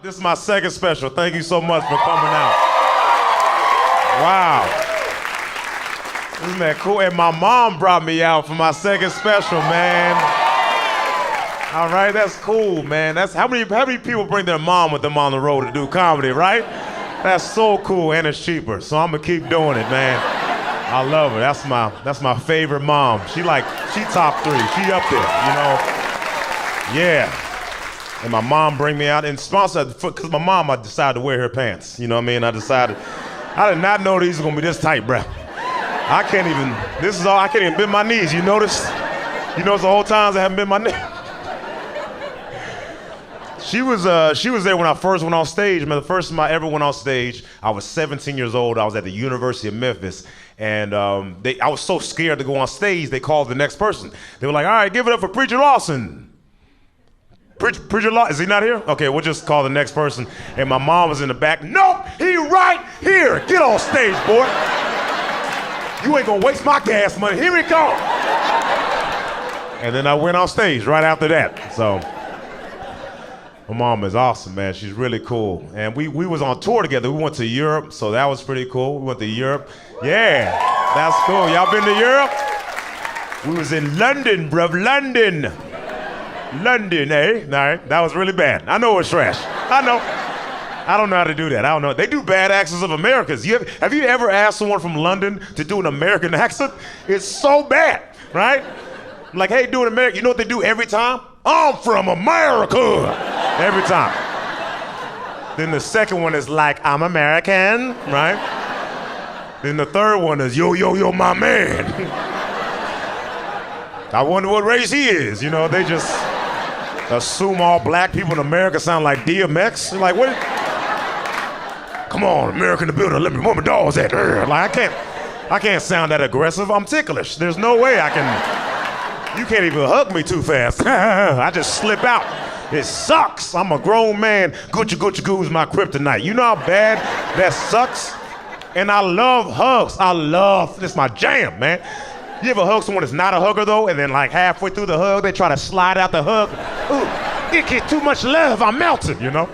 This is my second special. Thank you so much for coming out. Wow. Isn't that cool? And my mom brought me out for my second special, man. All right, that's cool, man. That's how many people bring their mom with them on the road to do comedy, right? That's so cool, and it's cheaper. So I'm gonna keep doing it, man. I love her. That's my favorite mom. She top 3. She up there, you know. Yeah. And my mom bring me out and sponsor, because my mom, I decided to wear her pants. You know what I mean? I did not know these were gonna be this tight, bro. I can't even bend my knees. You notice? You notice the whole times I haven't bent my knees? She was there when I first went on stage. Man, the first time I ever went on stage, I was 17 years old. I was at the University of Memphis. And I was so scared to go on stage, they called the next person. They were like, all right, give it up for Preacher Lawson. Preacher Lawson, is he not here? Okay, we'll just call the next person. And my mom was in the back. Nope, he right here. Get on stage, boy. You ain't gonna waste my gas money. Here we go. And then I went on stage right after that. So my mom is awesome, man. She's really cool. And we was on tour together. We went to Europe, so that was pretty cool. We went to Europe. Yeah, that's cool. Y'all been to Europe? We was in London, bruv. London, eh? All right, that was really bad. I know it's trash. I know. I don't know how to do that. I don't know. They do bad accents of Americans. Have you ever asked someone from London to do an American accent? It's so bad, right? Like, hey, do an American. You know what they do every time? I'm from America. Every time. Then the second one is like, I'm American, right? Then the third one is, yo, my man. I wonder what race he is. You know, they just assume all black people in America sound like DMX. They're like, what? Come on, America in the building, let me, where my dogs at? Like, I can't sound that aggressive. I'm ticklish. There's no way I can, you can't even hug me too fast. I just slip out. It sucks. I'm a grown man. Gucci goo is my kryptonite. You know how bad that sucks? And I love hugs. This is my jam, man. You ever hug someone that's not a hugger though, and then like halfway through the hug, they try to slide out the hug? Ooh, it gets too much love, I'm melting, you know?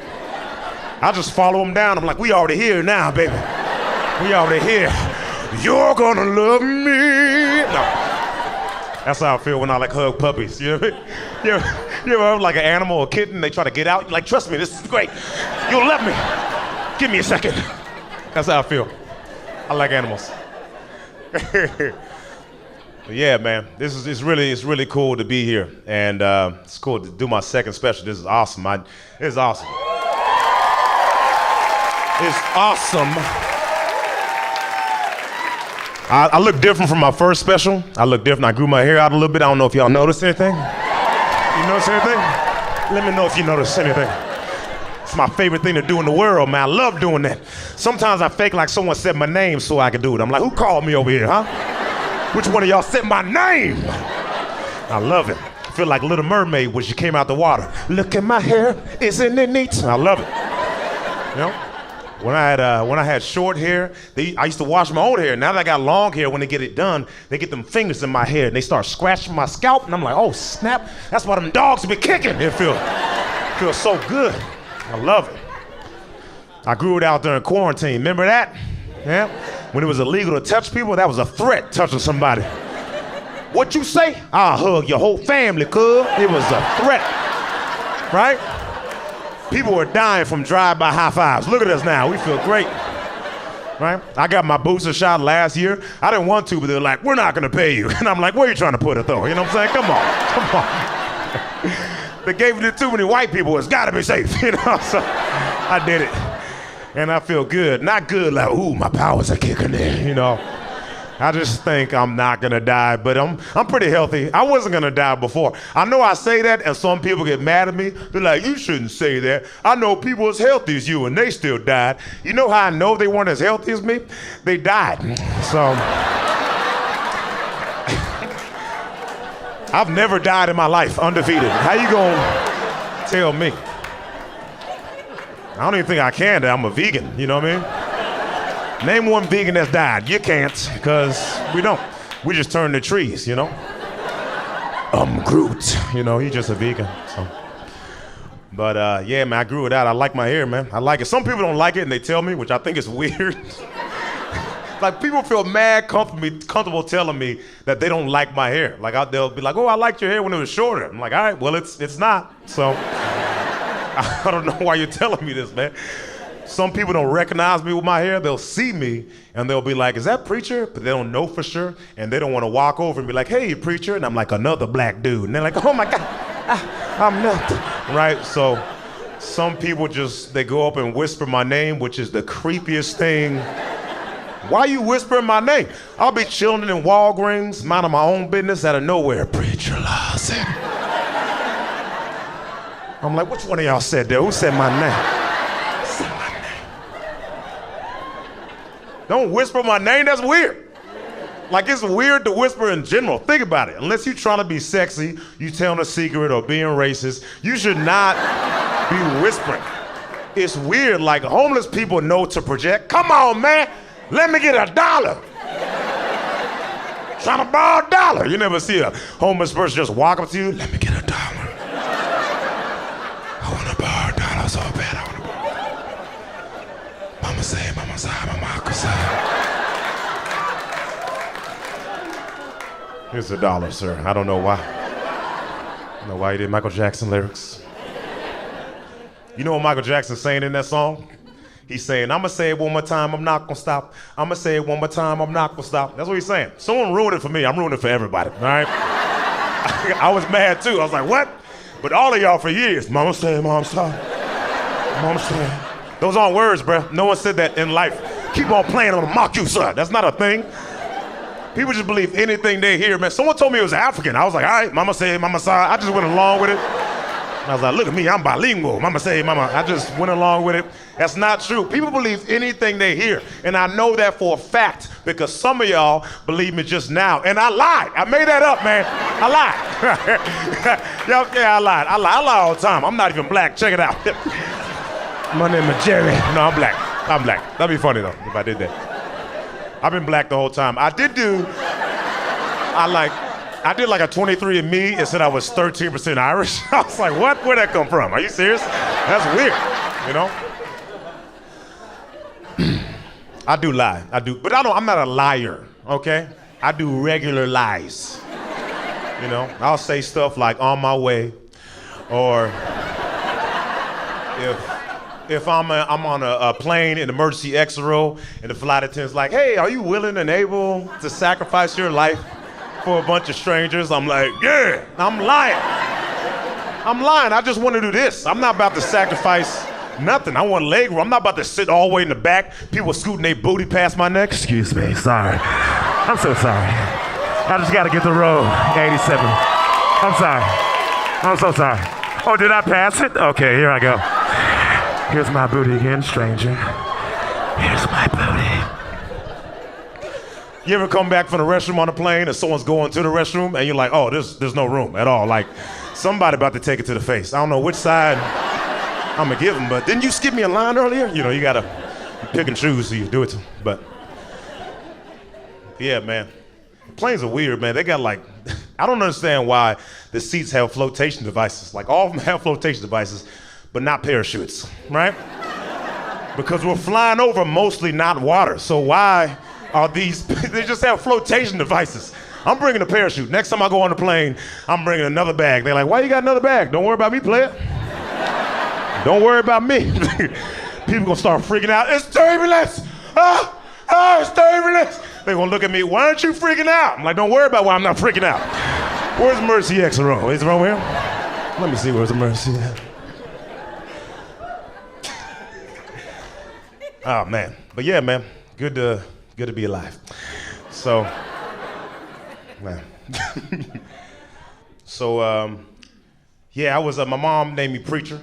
I just follow them down. I'm like, we already here now, baby. We already here. You're gonna love me. No. That's how I feel when I like hug puppies. You know what I mean? You ever hug like an animal or kitten, they try to get out? You're like, trust me, this is great. You'll love me. Give me a second. That's how I feel. I like animals. But yeah, man, it's really cool to be here, and it's cool to do my second special. This is awesome. It's awesome. It's awesome. I look different from my first special. I look different. I grew my hair out a little bit. I don't know if y'all noticed anything. You notice anything? Let me know if you notice anything. It's my favorite thing to do in the world, man. I love doing that. Sometimes I fake like someone said my name so I can do it. I'm like, who called me over here, huh? Which one of y'all said my name? I love it. I feel like Little Mermaid when she came out the water. Look at my hair, isn't it neat? I love it. You know, when I had short hair, I used to wash my own hair. Now that I got long hair, when they get it done, they get them fingers in my hair and they start scratching my scalp, and I'm like, oh snap! That's why them dogs be kicking. It feels so good. I love it. I grew it out during quarantine. Remember that? Yeah. When it was illegal to touch people, that was a threat, touching somebody. What you say? I'll hug your whole family, cuz. It was a threat, right? People were dying from drive-by high fives. Look at us now, we feel great, right? I got my booster shot last year. I didn't want to, but they were like, we're not gonna pay you. And I'm like, where are you trying to put it though? You know what I'm saying? Come on. They gave it to too many white people, it's gotta be safe, you know? So I did it. And I feel good. Not good like, ooh, my powers are kicking in, you know. I just think I'm not gonna die, but I'm pretty healthy. I wasn't gonna die before. I know I say that and some people get mad at me. They're like, you shouldn't say that. I know people as healthy as you and they still died. You know how I know they weren't as healthy as me? They died. So, I've never died in my life undefeated. How you gonna tell me? I don't even think I can die. I'm a vegan, you know what I mean? Name one vegan that's died. You can't, because we don't. We just turn to trees, you know? Groot, you know, he's just a vegan, so. But yeah, man, I grew it out. I like my hair, man. I like it. Some people don't like it and they tell me, which I think is weird. Like people feel mad comfortable telling me that they don't like my hair. Like they'll be like, oh, I liked your hair when it was shorter. I'm like, all right, well, it's not. So I don't know why you're telling me this, man. Some people don't recognize me with my hair. They'll see me and they'll be like, is that Preacher? But they don't know for sure. And they don't want to walk over and be like, hey, Preacher. And I'm like, another black dude. And they're like, oh my God, I'm nothing. Right? So some people they go up and whisper my name, which is the creepiest thing. Why you whispering my name? I'll be chilling in Walgreens, minding my own business out of nowhere. Preacher Lawson. I'm like, which one of y'all said that? Who said my name? Don't whisper my name, that's weird. Like it's weird to whisper in general. Think about it. Unless you're trying to be sexy, you telling a secret or being racist, you should not be whispering. It's weird, like homeless people know to project. Come on, man, let me get $1. Trying to borrow $1. You never see a homeless person just walk up to you, let me get $1. I wanna borrow $1 so bad, I wanna borrow $1. Mama say, mama say, mama say. Here's $1, sir. I don't know why. I don't know why he did Michael Jackson lyrics. You know what Michael Jackson's saying in that song? He's saying, I'ma say it one more time, I'm not gonna stop. I'ma say it one more time, I'm not gonna stop. That's what he's saying. Someone ruined it for me, I'm ruining it for everybody, all right? I was mad too, I was like, what? But all of y'all for years, mama say, mom stop. Mama say. Those aren't words, bruh. No one said that in life. Keep on playing, I'm gonna mock you, son. That's not a thing. People just believe anything they hear, man. Someone told me it was African. I was like, all right, mama say, mama say. I just went along with it. I was like, look at me, I'm bilingual. Mama say, mama. I just went along with it. That's not true. People believe anything they hear. And I know that for a fact because some of y'all believe me just now. And I lied. I made that up, man. I lied. Yeah, I lied. I lie all the time. I'm not even black. Check it out. My name is Jerry. No, I'm black. I'm black. That'd be funny, though, if I did that. I've been black the whole time. I did like a 23andMe and said I was 13% Irish. I was like, what? Where'd that come from? Are you serious? That's weird, you know? I do lie, I do, but I'm not a liar, okay? I do regular lies. You know, I'll say stuff like on my way, or if I'm on a plane in emergency exit row and the flight attendant's like, hey, are you willing and able to sacrifice your life for a bunch of strangers? I'm like, yeah, I'm lying. I just want to do this. I'm not about to sacrifice nothing. I want leg room. I'm not about to sit all the way in the back, people scooting their booty past my neck. Excuse me, sorry. I'm so sorry. I just got to get the row, 87. I'm sorry. I'm so sorry. Oh, did I pass it? Okay, here I go. Here's my booty again, stranger. Here's my booty. You ever come back from the restroom on a plane and someone's going to the restroom and you're like, oh, there's no room at all. Like, somebody about to take it to the face. I don't know which side I'm gonna give them, but didn't you skip me a line earlier? You know, you gotta pick and choose who you do it to. But, yeah, man. Planes are weird, man. They got like, I don't understand why the seats have flotation devices. Like, all of them have flotation devices, but not parachutes, right? Because we're flying over mostly not water. So why are these, they just have flotation devices. I'm bringing a parachute. Next time I go on the plane, I'm bringing another bag. They're like, why you got another bag? Don't worry about me, player. Don't worry about me. People gonna start freaking out. It's turbulence. It's turbulence. They gonna look at me, why aren't you freaking out? I'm like, don't worry about why I'm not freaking out. Where's Mercy X row? Is it over here? Let me see where's the Mercy at. Oh man, but yeah, man, good to be alive. So, man. Yeah, I was. My mom named me Preacher.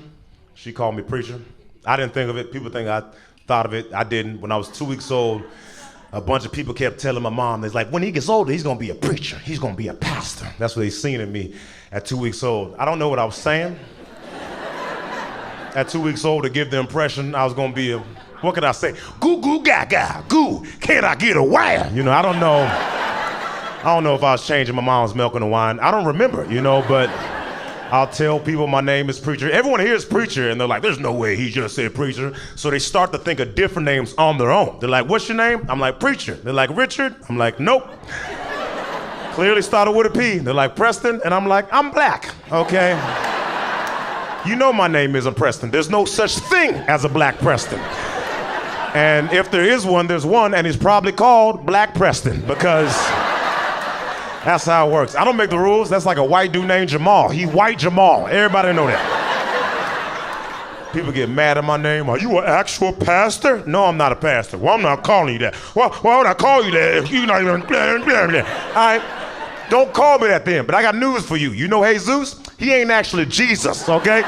She called me Preacher. I didn't think of it. People think I thought of it. I didn't. When I was 2 weeks old, a bunch of people kept telling my mom, "It's like when he gets older, he's gonna be a preacher. He's gonna be a pastor." That's what they seen in me at 2 weeks old. I don't know what I was saying. At 2 weeks old, to give the impression I was gonna be a. What could I say? Goo goo gaga, goo, can I get a wire? You know, I don't know. I don't know if I was changing my mom's milk into wine. I don't remember, you know, but I'll tell people my name is Preacher. Everyone hears Preacher, and they're like, there's no way he just said Preacher. So they start to think of different names on their own. They're like, what's your name? I'm like, Preacher. They're like, Richard? I'm like, nope. Clearly started with a P. They're like, Preston? And I'm like, I'm black, okay? You know my name isn't Preston. There's no such thing as a Black Preston. And if there is one, there's one, and he's probably called Black Preston, because that's how it works. I don't make the rules. That's like a white dude named Jamal. He white Jamal. Everybody know that. People get mad at my name. Are you an actual pastor? No, I'm not a pastor. Well, I'm not calling you that. Well, why would I call you that if you're not even blah, blah, blah. All right, don't call me that then. But I got news for you. You know Jesus? He ain't actually Jesus, okay?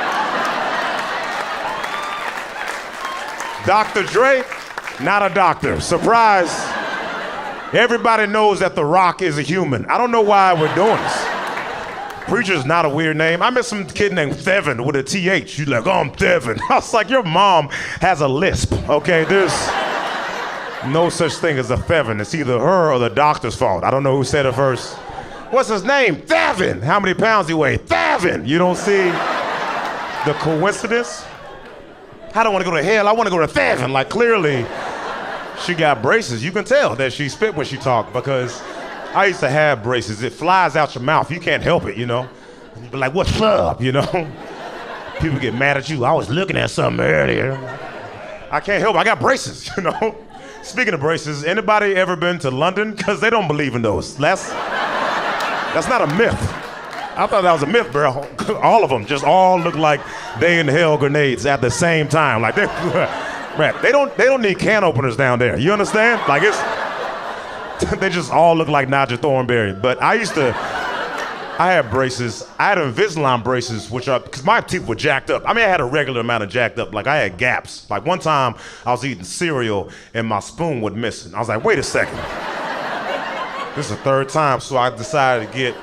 Dr. Dre, not a doctor. Surprise. Everybody knows that The Rock is a human. I don't know why we're doing this. Preacher's not a weird name. I met some kid named Thevin with a TH. You're like, oh, I'm Thevin. I was like, your mom has a lisp, okay? There's no such thing as a Thevin. It's either her or the doctor's fault. I don't know who said it first. What's his name? Thevin. How many pounds he weigh? Thevin. You don't see the coincidence? I don't want to go to hell. I want to go to Thevin. Like, clearly, she got braces. You can tell that she spit when she talked, because I used to have braces. It flies out your mouth. You can't help it, you know? And you be like, what's up, you know? People get mad at you. I was looking at something earlier. I can't help it. I got braces, you know? Speaking of braces, anybody ever been to London? Because they don't believe in those. That's not a myth. I thought that was a myth, bro. All of them just all look like they in hell grenades at the same time. Like, man, they don't need can openers down there. You understand? Like, they just all look like Nigel Thornberry. But I had braces. I had Invisalign braces, which are, because my teeth were jacked up. I mean, I had a regular amount of jacked up. Like, I had gaps. Like, one time, I was eating cereal, and my spoon was missing. I was like, wait a second. This is the third time, so I decided to get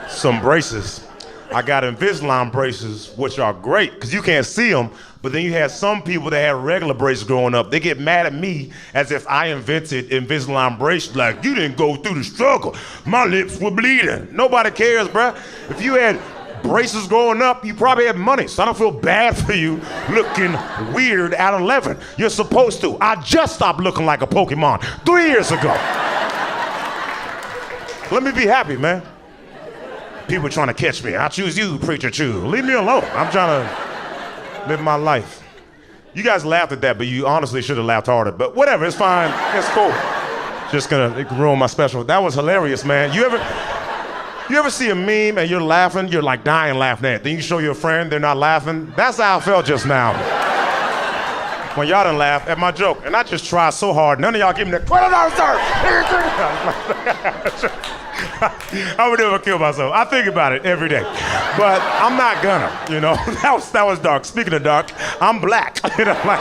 some braces. I got Invisalign braces, which are great, because you can't see them, but then you had some people that had regular braces growing up. They get mad at me as if I invented Invisalign braces. Like, you didn't go through the struggle. My lips were bleeding. Nobody cares, bruh. If you had braces growing up, you probably had money, so I don't feel bad for you looking weird at 11. You're supposed to. I just stopped looking like a Pokemon 3 years ago. Let me be happy, man. People trying to catch me. I choose you, Preacher Chew. Leave me alone. I'm trying to live my life. You guys laughed at that, but you honestly should have laughed harder. But whatever, it's fine. It's cool. Just gonna ruin my special. That was hilarious, man. You ever see a meme and you're laughing, you're like dying laughing at it. Then you show your friend, they're not laughing. That's how I felt just now. When y'all didn't laugh at my joke. And I just tried so hard. None of y'all give me that $20, sir. I would never kill myself. I think about it every day, but I'm not gonna, you know. That was dark. Speaking of dark, I'm black. You know, like,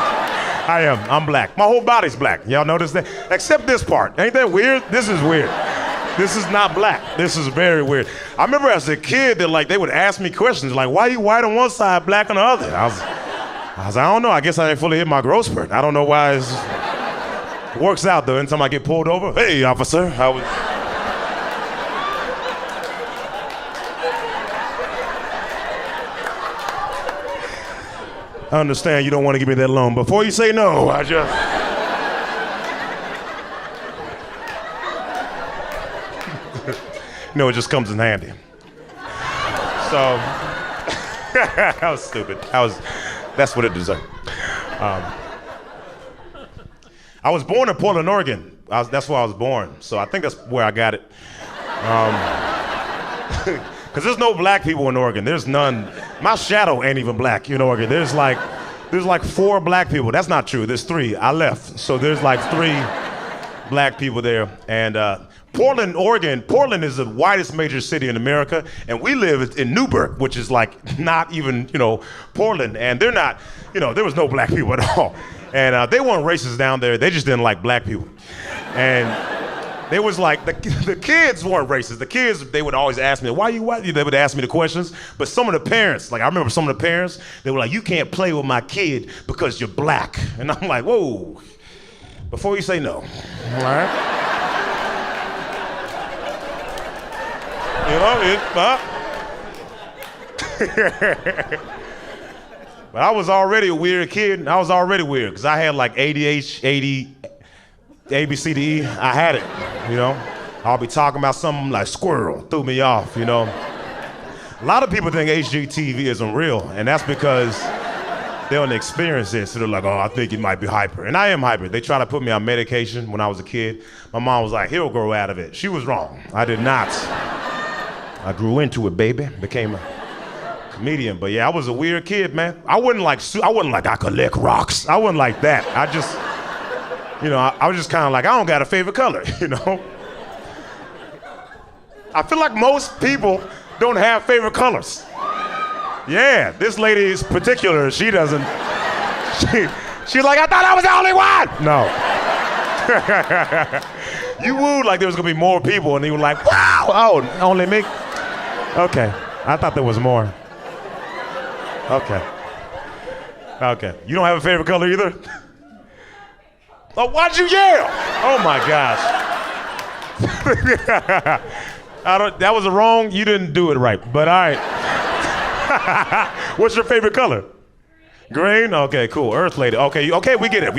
I am. I'm black. My whole body's black. Y'all notice that? Except this part. Ain't that weird? This is weird. This is not black. This is very weird. I remember as a kid that they would ask me questions like, why you white on one side, black on the other? I was like, I don't know. I guess I didn't fully hit my growth spurt. I don't know why it works out though. Anytime I get pulled over, hey officer, I understand you don't want to give me that loan. Before you say no, no, it just comes in handy. So, that was stupid. That's what it deserved. I was born in Portland, Oregon. That's where I was born. So I think that's where I got it. Because there's no black people in Oregon. There's none. My shadow ain't even black in Oregon. There's like 4 black people. That's not true. There's 3. I left. So there's like 3 black people there. And Portland, Oregon, Portland is the whitest major city in America. And we live in Newburgh, which is like not even, Portland. And they're not, there was no black people at all. And they weren't racist down there. They just didn't like black people. And they was like, the kids weren't racist. The kids, they would always ask me, why you white? They would ask me the questions. But some of the parents, I remember some of the parents, they were like, you can't play with my kid because you're black. And I'm like, whoa, before you say no, all right? But I was already a weird kid. I was already weird because I had like ADHD, A, B, C, D, E. I had it, you know. I'll be talking about something like squirrel, threw me off, you know. A lot of people think HGTV isn't real, and that's because they don't experience it. So they're like, oh, I think you might be hyper. And I am hyper. They tried to put me on medication when I was a kid. My mom was like, he'll grow out of it. She was wrong. I did not. I grew into it, baby. Became a comedian. But yeah, I was a weird kid, man. I wasn't like I collect rocks. I wasn't like that. I just, you know, I was just kind of like, I don't got a favorite color, you know? I feel like most people don't have favorite colors. Yeah, this lady is particular. She doesn't. She's like, I thought I was the only one. No. You wooed like there was gonna be more people, and you were like, wow, oh, only me. Okay, I thought there was more. Okay. Okay. You don't have a favorite color either? Oh, why'd you yell? Oh my gosh. That was wrong. You didn't do it right, but all right. What's your favorite color? Green? Okay, cool. Earth lady. Okay, okay, we get it.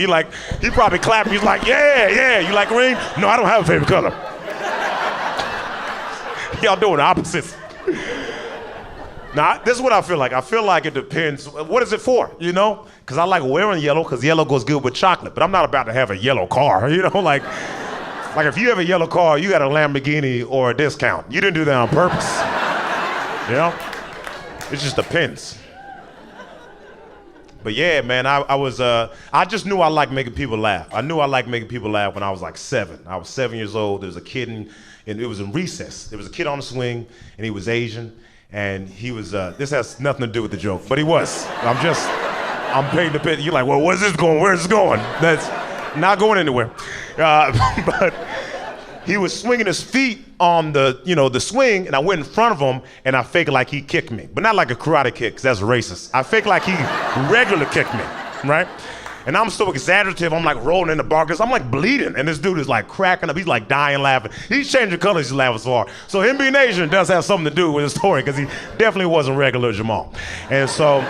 He probably clapped. He's like, yeah. You like green? No, I don't have a favorite color. Y'all doing the opposites. Now, this is what I feel like. I feel like it depends. What is it for, you know? Because I like wearing yellow, because yellow goes good with chocolate. But I'm not about to have a yellow car, you know? Like if you have a yellow car, you got a Lamborghini or a discount. You didn't do that on purpose. You know? It just depends. But yeah, man, I just knew I liked making people laugh. I knew I liked making people laugh when I was like 7. I was 7 years old. There was a kid and it was in recess. There was a kid on the swing, and he was Asian, and he was, this has nothing to do with the joke, but he was. I'm paying the pit. You're like, well, where's this going? Where's this going? That's not going anywhere. But he was swinging his feet on the swing, and I went in front of him, and I faked like he kicked me. But not like a karate kick, because that's racist. I faked like he regularly kicked me, right? And I'm so exaggerative, I'm like rolling in the bar, because I'm like bleeding, and this dude is like cracking up. He's like dying laughing. He's changing colors, he's laughing so hard. So him being Asian does have something to do with the story, because he definitely wasn't regular Jamal. And so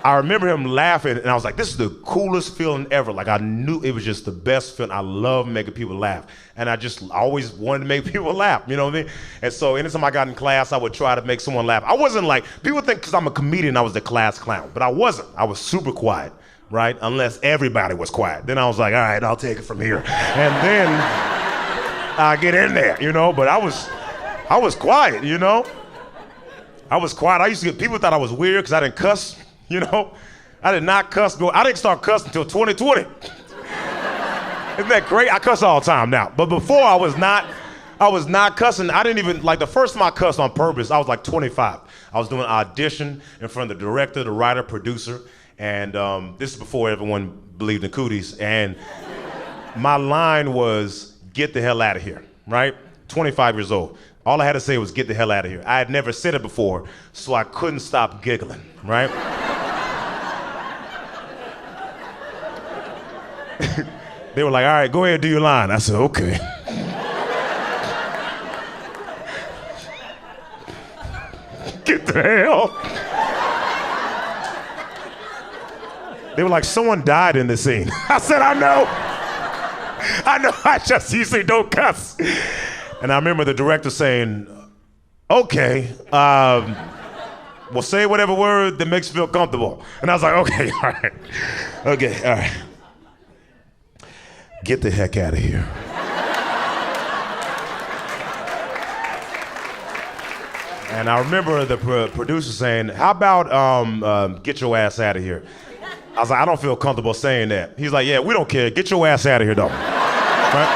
I remember him laughing, and I was like, this is the coolest feeling ever. Like, I knew it was just the best feeling. I love making people laugh. And I always wanted to make people laugh, you know what I mean? And so anytime I got in class, I would try to make someone laugh. I wasn't like, people think because I'm a comedian, I was the class clown, but I wasn't. I was super quiet, right? Unless everybody was quiet. Then I was like, all right, I'll take it from here. And then I get in there, you know? But I was quiet, you know? I was quiet. People thought I was weird because I didn't cuss. You know, I did not cuss. I didn't start cussing until 2020. Isn't that great? I cuss all the time now. But before I was not cussing. I didn't even, like the first time I cussed on purpose, I was like 25. I was doing an audition in front of the director, the writer, producer. And this is before everyone believed in cooties. And my line was, get the hell out of here, right? 25 years old. All I had to say was, get the hell out of here. I had never said it before, so I couldn't stop giggling, right? They were like, all right, go ahead, do your line. I said, okay. Get the hell. They were like, someone died in this scene. I said, I know, I just usually don't cuss. And I remember the director saying, okay, well, say whatever word that makes you feel comfortable. And I was like, okay, all right. Okay, all right. Get the heck out of here. And I remember the producer saying, how about get your ass out of here? I was like, I don't feel comfortable saying that. He's like, yeah, we don't care. Get your ass out of here, though. Right?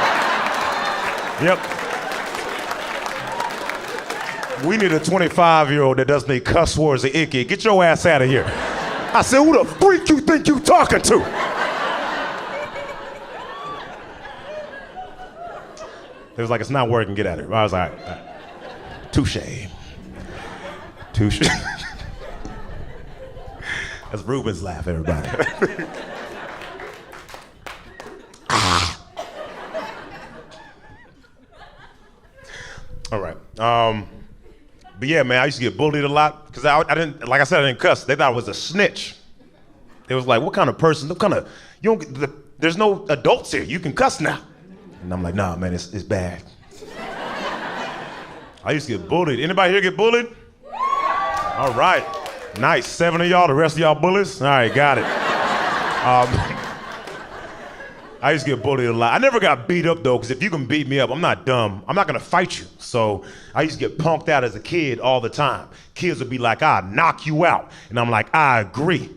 Yep. We need a 25-year-old that doesn't need cuss words or icky. Get your ass out of here. I said, who the freak you think you talking to? It was like, it's not working, get out of here. I was like, all right. Touche. Touche. That's Ruben's laugh, everybody. All right. But yeah, man, I used to get bullied a lot because I didn't, like I said, I didn't cuss. They thought I was a snitch. They was like, what kind of person, there's no adults here. You can cuss now. And I'm like, nah, man, it's bad. I used to get bullied. Anybody here get bullied? All right. Nice. 7 of y'all, the rest of y'all bullies? All right, got it. I used to get bullied a lot. I never got beat up though, because if you can beat me up, I'm not dumb. I'm not gonna fight you. So I used to get punked out as a kid all the time. Kids would be like, I'll knock you out. And I'm like, I agree.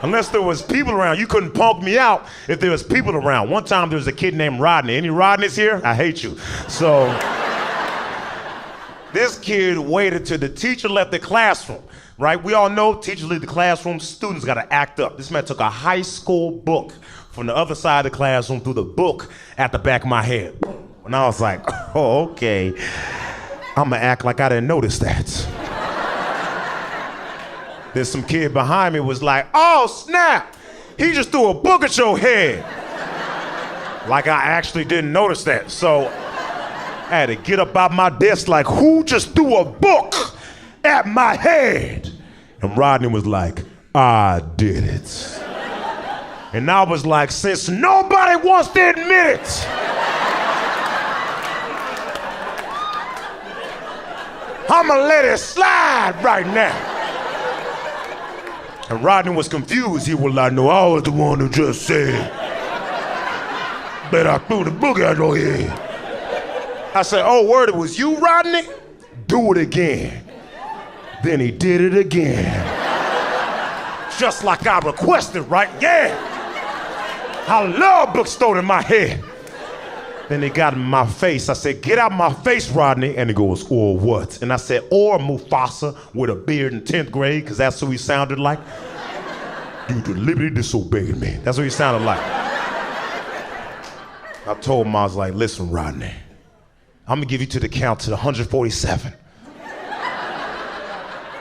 Unless there was people around, you couldn't punk me out if there was people around. One time there was a kid named Rodney. Any Rodneys here? I hate you. So this kid waited till the teacher left the classroom, right? We all know teachers leave the classroom, students gotta act up. This man took a high school book from the other side of the classroom, threw the book at the back of my head. And I was like, oh, okay. I'm gonna act like I didn't notice that. Then some kid behind me was like, oh snap, he just threw a book at your head. Like I actually didn't notice that. So I had to get up out my desk like, who just threw a book at my head? And Rodney was like, I did it. And I was like, since nobody wants to admit it, I'ma let it slide right now. And Rodney was confused. He was like, no, I was the one who just said that I threw the book at your head. I said, oh, word, it was you, Rodney? Do it again. Then he did it again. Just like I requested, right? Yeah. I love books thrown in my head. Then he got in my face. I said, get out my face, Rodney. And he goes, or what? And I said, or Mufasa with a beard in 10th grade, because that's who he sounded like. You deliberately disobeyed me. That's what he sounded like. I told him, I was like, listen, Rodney, I'm gonna give you to the count to 147.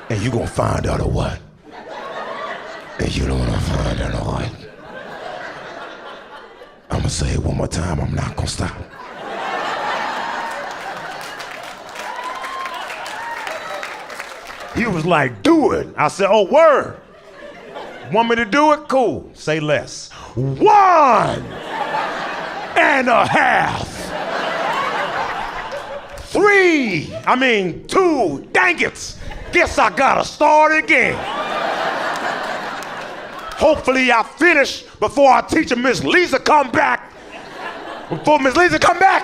And you gonna find out or what? And you don't wanna find out or what? I'm gonna say it one more time, I'm not gonna stop. He was like, do it. I said, oh, word. Want me to do it? Cool, say less. 1.5. 2, dang it. Guess I gotta start again. Hopefully I finish before our teacher, Miss Lisa, come back. Before Miss Lisa come back.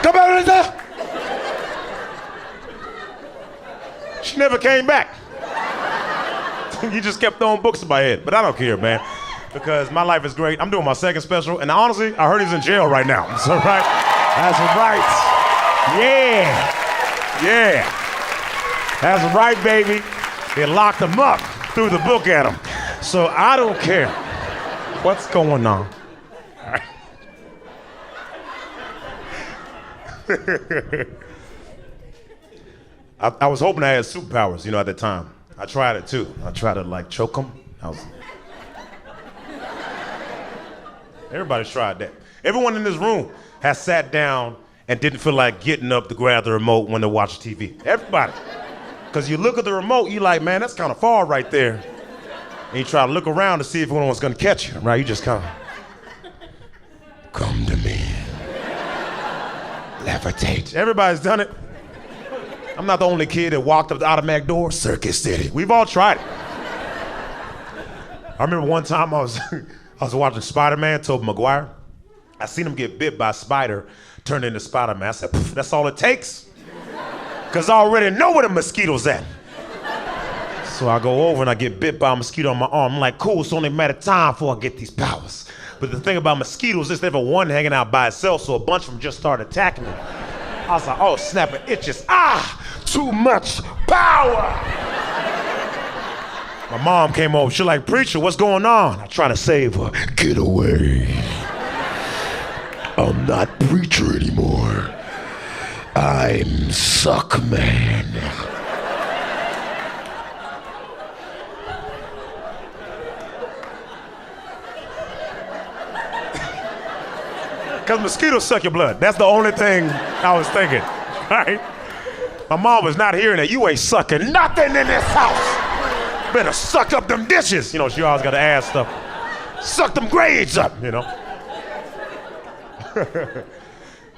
Come back, Lisa. She never came back. He just kept throwing books in my head. But I don't care, man. Because my life is great. I'm doing my second special. And honestly, I heard he's in jail right now. That's all right. That's right. Yeah. Yeah. That's right, baby. They locked him up, threw the book at him. So I don't care what's going on. All right. I was hoping I had superpowers, at the time. I tried it too. I tried to choke them. Everybody's tried that. Everyone in this room has sat down and didn't feel like getting up to grab the remote when they watch TV. Everybody. Because you look at the remote, you're like, man, that's kind of far right there. And you try to look around to see if anyone's gonna catch you, right? You just come to me. Levitate. Everybody's done it. I'm not the only kid that walked up the automatic door. Circus City. We've all tried it. I remember one time I was watching Spider-Man, Tobey Maguire. I seen him get bit by a spider, turned into Spider-Man. I said, that's all it takes. Because I already know where the mosquito's at. So I go over and I get bit by a mosquito on my arm. I'm like, cool, it's only a matter of time before I get these powers. But the thing about mosquitoes is never one hanging out by itself, so a bunch of them just started attacking me. I was like, oh, snap, it itches. Too much power. My mom came over. She's like, preacher, what's going on? I try to save her. Get away. I'm not preacher anymore. I'm suck man. Because mosquitoes suck your blood. That's the only thing I was thinking, right? My mom was not hearing that. You ain't sucking nothing in this house. Better suck up them dishes. You know, she always got to ask stuff. Suck them grades up, you know.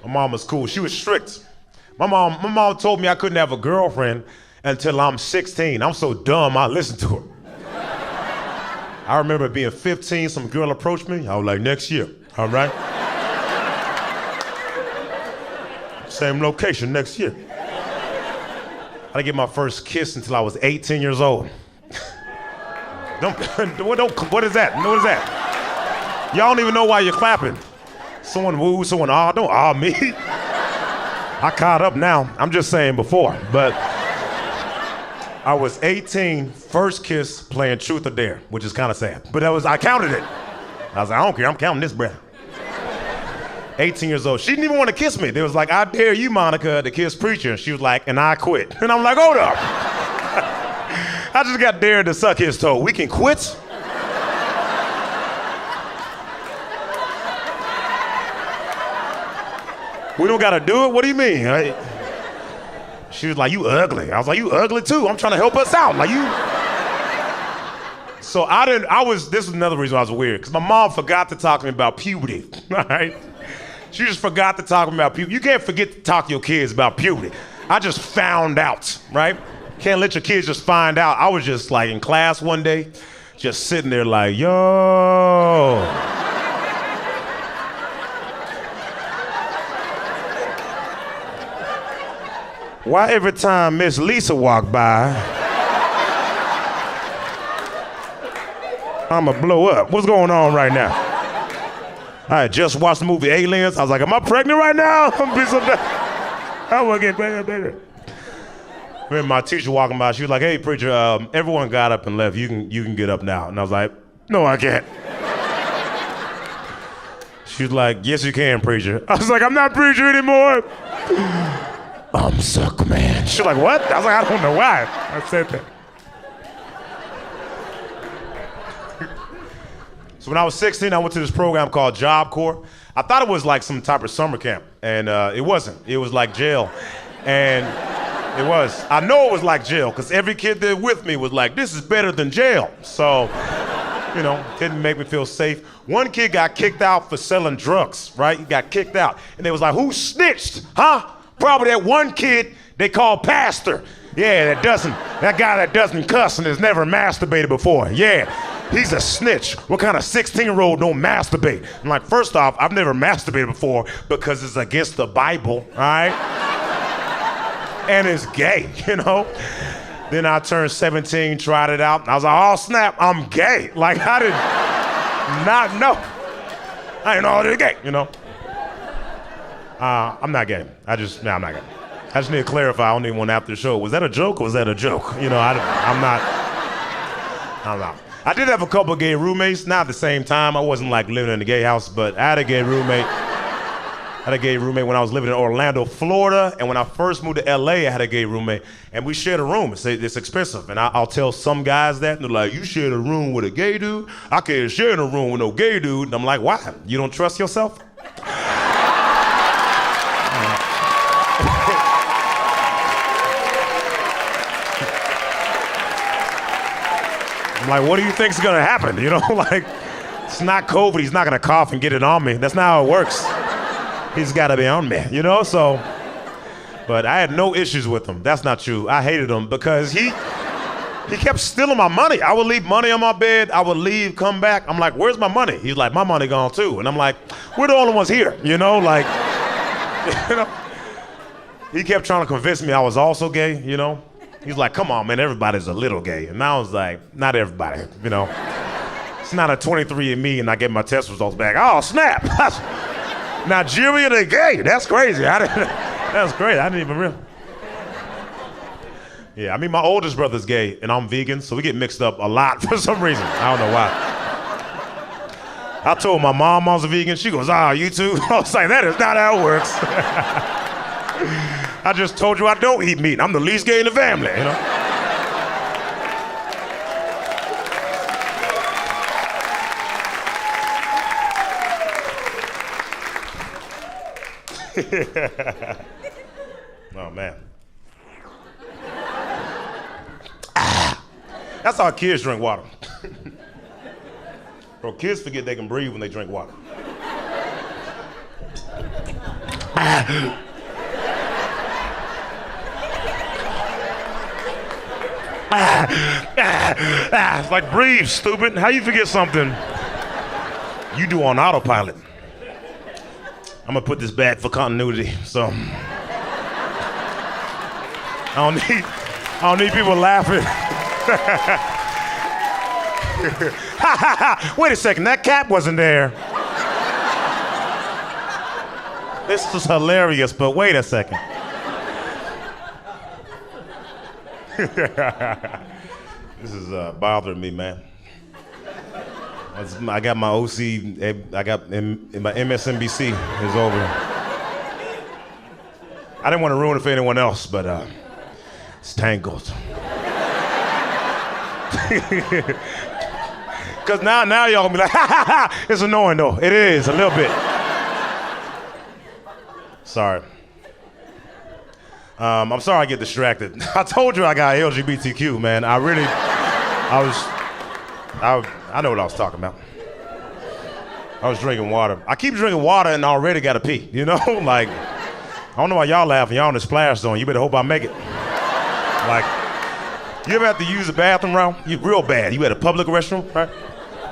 My mom was cool. She was strict. My mom told me I couldn't have a girlfriend until I'm 16. I'm so dumb, I listened to her. I remember being 15, some girl approached me. I was like, next year, all right? Same location next year. I didn't get my first kiss until I was 18 years old. What is that? What is that? Y'all don't even know why you're clapping. Someone woo, someone ah, don't ah me. I caught up now. I'm just saying before, but I was 18, first kiss playing Truth or Dare, which is kind of sad, but I counted it. I was like, I don't care, I'm counting this, bruh. 18 years old. She didn't even want to kiss me. They was like, I dare you, Monica, to kiss Preacher. And she was like, and I quit. And I'm like, hold up. I just got dared to suck his toe. We can quit? We don't gotta do it? What do you mean? She was like, you ugly. I was like, you ugly too. I'm trying to help us out. Like you. So this is another reason I was weird, because my mom forgot to talk to me about puberty, all right? She just forgot to talk to me about puberty. You can't forget to talk to your kids about puberty. I just found out, right? Can't let your kids just find out. I was just like in class one day, just sitting there like, yo. Why every time Miss Lisa walked by, I'ma blow up? What's going on right now? I had just watched the movie Aliens. I was like, am I pregnant right now? I want to get pregnant, baby. Remember my teacher walking by, she was like, hey, Preacher, everyone got up and left. You can get up now. And I was like, no, I can't. She was like, yes, you can, Preacher. I was like, I'm not Preacher anymore. I'm suck, man. She was like, what? I was like, I don't know why I said that. So when I was 16, I went to this program called JobCorps. I thought it was like some type of summer camp, and it wasn't. It was like jail, and it was. I know it was like jail, because every kid there with me was like, this is better than jail. So, you know, didn't make me feel safe. One kid got kicked out for selling drugs, right? He got kicked out, and they was like, who snitched, huh? Probably that one kid they call Pastor. Yeah, that guy that doesn't cuss and has never masturbated before. Yeah. He's a snitch. What kind of 16-year-old don't masturbate? I'm like, first off, I've never masturbated before because it's against the Bible, all right? And it's gay, you know? Then I turned 17, tried it out, and I was like, oh snap, I'm gay. Like, I did not know. I didn't know I was gay, you know? I'm not gay. I'm not gay. I just need to clarify, I don't even want after the show. Was that a joke or was that a joke? You know, I'm not. I did have a couple of gay roommates, not at the same time. I wasn't like living in a gay house, but I had a gay roommate. When I was living in Orlando, Florida, and when I first moved to LA, I had a gay roommate, and we shared a room. It's expensive, and I'll tell some guys that, and they're like, you shared a room with a gay dude? I can't share in a room with no gay dude. And I'm like, why? You don't trust yourself? I'm like, what do you think's gonna happen? You know, like, it's not COVID. He's not gonna cough and get it on me. That's not how it works. He's gotta be on me, you know? So, but I had no issues with him. That's not true. I hated him because he kept stealing my money. I would leave money on my bed. I would leave, come back. I'm like, where's my money? He's like, my money gone too. And I'm like, we're the only ones here, you know? Like, you know? He kept trying to convince me I was also gay, you know? He's like, come on, man, everybody's a little gay. And I was like, not everybody, you know? It's not a 23andMe and I get my test results back. Oh, snap. Nigeria, they gay. That's crazy. That's great. I didn't even realize. Yeah, I mean, my oldest brother's gay and I'm vegan, so we get mixed up a lot for some reason. I don't know why. I told my mom I was a vegan. She goes, you too? I was like, that is not how it works. I just told you I don't eat meat. I'm the least gay in the family, you know? Oh, man. That's how kids drink water. Bro, kids forget they can breathe when they drink water. It's like, breathe, stupid. How you forget something you do on autopilot? I'm gonna put this back for continuity, so I don't need people laughing. Wait a second, that cap wasn't there. This is hilarious, but wait a second. This is bothering me, man. I got my OC, I got my MSNBC is over. I didn't want to ruin it for anyone else, but it's tangled. Because now y'all gonna be like, ha ha ha, it's annoying though. It is, a little bit. Sorry. I'm sorry I get distracted. I told you I got LGBTQ, man. I know what I was talking about. I was drinking water. I keep drinking water and I already gotta pee, you know? Like, I don't know why y'all laughing. Y'all in the splash zone. You better hope I make it. Like, you ever have to use the bathroom round? You real bad. You at a public restroom, right?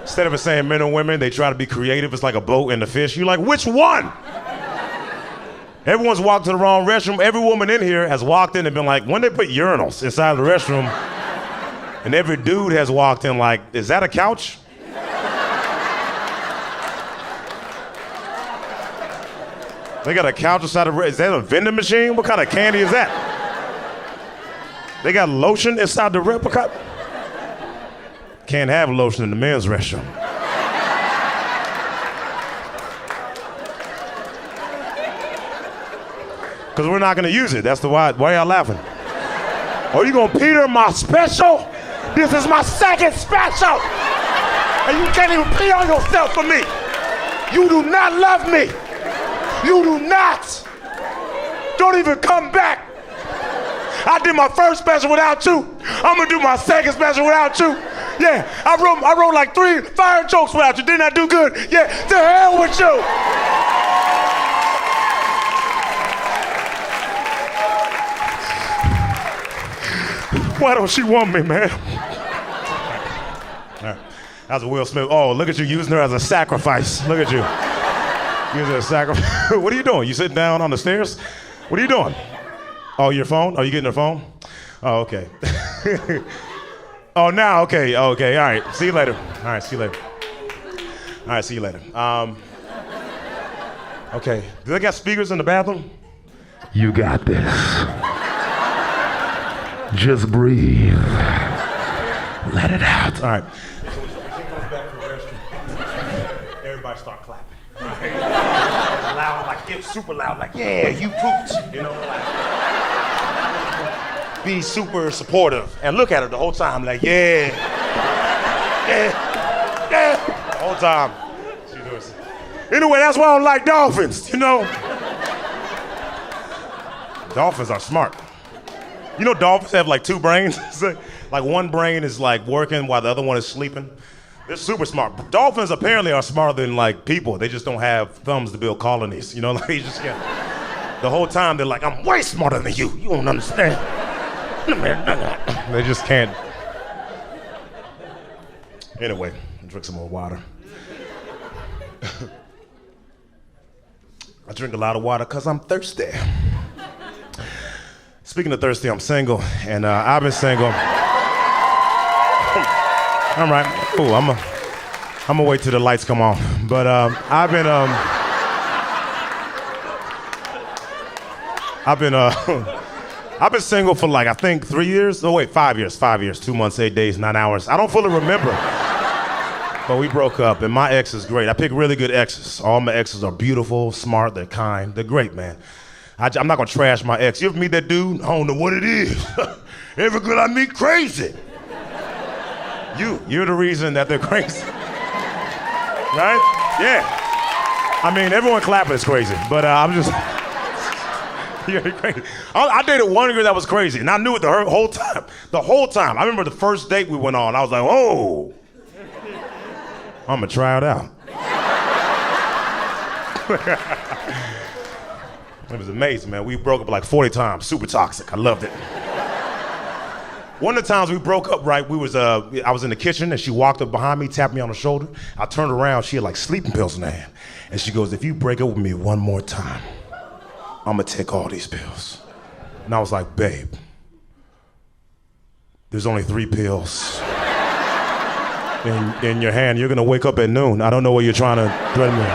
Instead of it saying men and women, they try to be creative. It's like a boat and a fish. You're like, which one? Everyone's walked to the wrong restroom. Every woman in here has walked in and been like, when they put urinals inside the restroom, and every dude has walked in like, is that a couch? They got a couch inside the restroom. Is that a vending machine? What kind of candy is that? They got lotion inside the replica? Can't have lotion in the men's restroom. Because we're not gonna use it. That's the why y'all laughing? Oh, you gonna Peter my special? This is my second special! And you can't even pee on yourself for me. You do not love me. You do not. Don't even come back. I did my first special without you. I'm gonna do my second special without you. Yeah, I wrote like 3 fire jokes without you. Didn't I do good? Yeah, to hell with you. Why don't she want me, man? All right. That's a Will Smith. Oh, look at you using her as a sacrifice. Look at you. Using her as a sacrifice. What are you doing? You sitting down on the stairs? What are you doing? Oh, your phone? Oh, you getting her phone? Oh, okay. Oh, now, okay, okay, all right. See you later. All right, see you later. All right, see you later. Okay, do they got speakers in the bathroom? You got this. Just breathe. Let it out. All right. So when she comes back from the restroom, everybody start clapping. Right? Loud, like get super loud, like, yeah, you pooped. You know, like, be super supportive. And look at her the whole time, like, yeah. Yeah. Yeah. The whole time. She does it. Anyway, that's why I don't like dolphins, you know? Dolphins are smart. You know dolphins have like 2 brains? Like one brain is like working while the other one is sleeping. They're super smart. Dolphins apparently are smarter than like people. They just don't have thumbs to build colonies. You know, like they just can't. The whole time they're like, I'm way smarter than you. You don't understand. They just can't. Anyway, I'll drink some more water. I drink a lot of water because I'm thirsty. Speaking of thirsty, I'm single, and I've been single. All right, cool. I'm gonna wait till the lights come on. But I've been single for like I think 3 years. Oh wait, 5 years. 5 years, 2 months, 8 days, 9 hours. I don't fully remember. But we broke up, and my ex is great. I pick really good exes. All my exes are beautiful, smart, they're kind, they're great, man. I'm not gonna trash my ex. You ever meet that dude? I don't know what it is. Every girl I meet crazy. You're the reason that they're crazy. Right? Yeah. I mean, everyone clapping is crazy, but I'm just Yeah, crazy. I dated one girl that was crazy, and I knew it the whole time. The whole time. I remember the first date we went on, I was like, oh, I'm gonna try it out. It was amazing, man. We broke up like 40 times, super toxic. I loved it. One of the times we broke up, right, I was in the kitchen and she walked up behind me, tapped me on the shoulder. I turned around, she had like sleeping pills in her hand. And she goes, if you break up with me one more time, I'm gonna take all these pills. And I was like, babe, there's only 3 pills in your hand. You're gonna wake up at noon. I don't know what you're trying to threaten me.